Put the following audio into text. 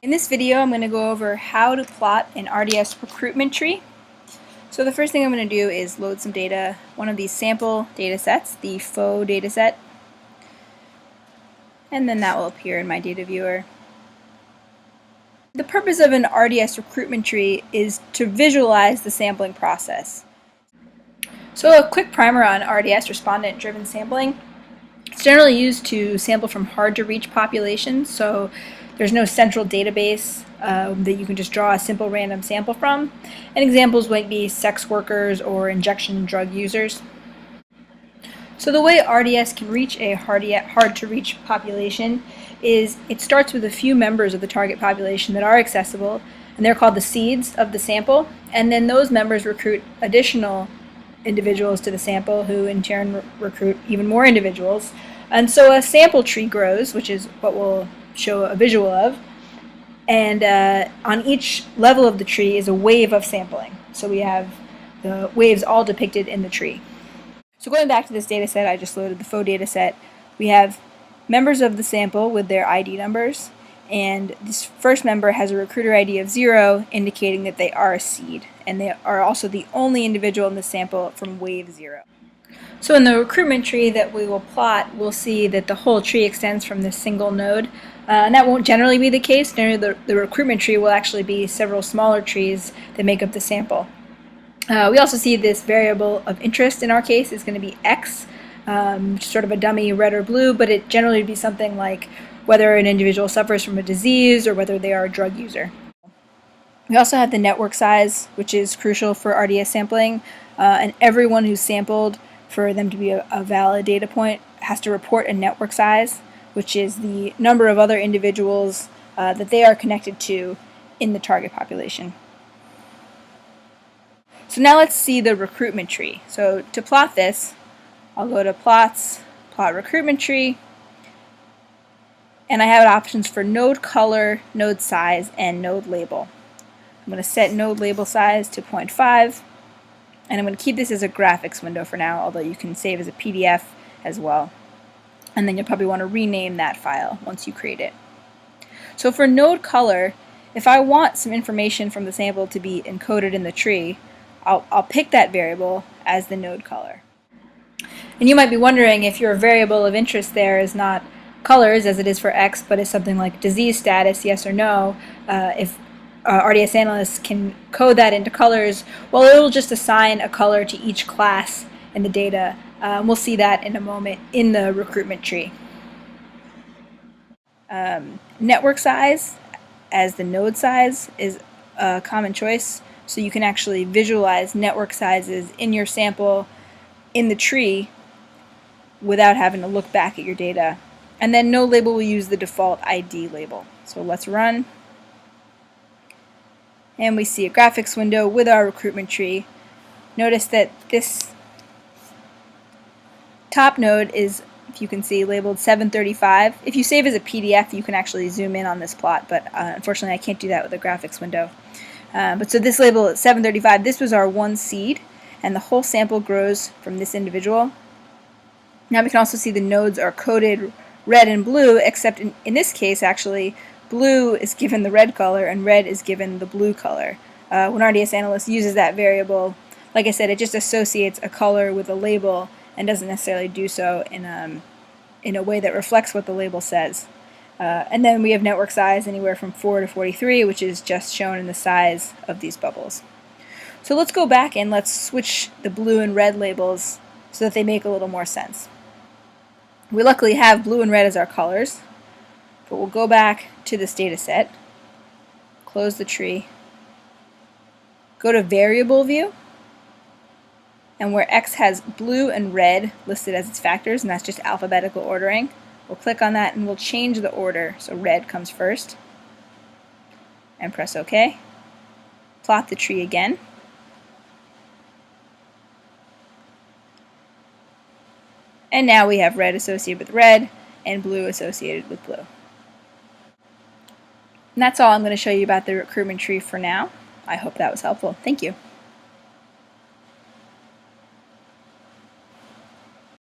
In this video, I'm going to go over how to plot an RDS recruitment tree. So the first thing I'm going to do is load some data, one of these sample data sets, the faux data set, and then that will appear in my data viewer. The purpose of an RDS recruitment tree is to visualize the sampling process. So a quick primer on RDS, respondent-driven sampling. It's generally used to sample from hard-to-reach populations, so there's no central database that you can just draw a simple random sample from. And examples might be sex workers or injection drug users. So the way RDS can reach a hard-to-reach population is it starts with a few members of the target population that are accessible, and they're called the seeds of the sample, and then those members recruit additional individuals to the sample who in turn recruit even more individuals. And so a sample tree grows, which is what we'll show a visual of, and on each level of the tree is a wave of sampling. So we have the waves all depicted in the tree. So going back to this data set, I just loaded the faux data set. We have members of the sample with their ID numbers, and this first member has a recruiter ID of 0, indicating that they are a seed, and they are also the only individual in the sample from wave 0. So in the recruitment tree that we will plot, we'll see that the whole tree extends from this single node, and that won't generally be the case. Generally, the recruitment tree will actually be several smaller trees that make up the sample. We also see this variable of interest in our case is going to be X, sort of a dummy red or blue, but it generally would be something like whether an individual suffers from a disease or whether they are a drug user. We also have the network size, which is crucial for RDS sampling, and everyone who's sampled, for them to be a valid data point, has to report a network size, which is the number of other individuals that they are connected to in the target population. So now let's see the recruitment tree. So to plot this, I'll go to Plots, Plot Recruitment Tree, and I have options for node color, node size, and node label. I'm going to set node label size to 0.5, and I'm going to keep this as a graphics window for now, although you can save as a PDF as well. And then you'll probably want to rename that file once you create it. So for node color, if I want some information from the sample to be encoded in the tree, I'll pick that variable as the node color. And you might be wondering if your variable of interest there is not colors as it is for X, but is something like disease status, yes or no. If RDS analysts can code that into colors, well, it will just assign a color to each class in the data. We'll see that in a moment in the recruitment tree. Network size as the node size is a common choice, so you can actually visualize network sizes in your sample in the tree without having to look back at your data. And then node label will use the default ID label. So let's run. And we see a graphics window with our recruitment tree. Notice that this top node is, if you can see, labeled 735. If you save as a PDF, you can actually zoom in on this plot, but unfortunately I can't do that with a graphics window. But so this label at 735, this was our one seed, and the whole sample grows from this individual. Now we can also see the nodes are coded red and blue, except in this case, actually, blue is given the red color and red is given the blue color. When RDS analyst uses that variable, like I said, it just associates a color with a label and doesn't necessarily do so in a way that reflects what the label says. And then we have network size anywhere from 4 to 43, which is just shown in the size of these bubbles. So let's go back and let's switch the blue and red labels so that they make a little more sense. We luckily have blue and red as our colors, but we'll go back to this data set, close the tree, go to variable view, and where X has blue and red listed as its factors, and that's just alphabetical ordering, we'll click on that and we'll change the order so red comes first, and press OK. Plot the tree again. And now we have red associated with red and blue associated with blue. And that's all I'm going to show you about the recruitment tree for now. I hope that was helpful. Thank you.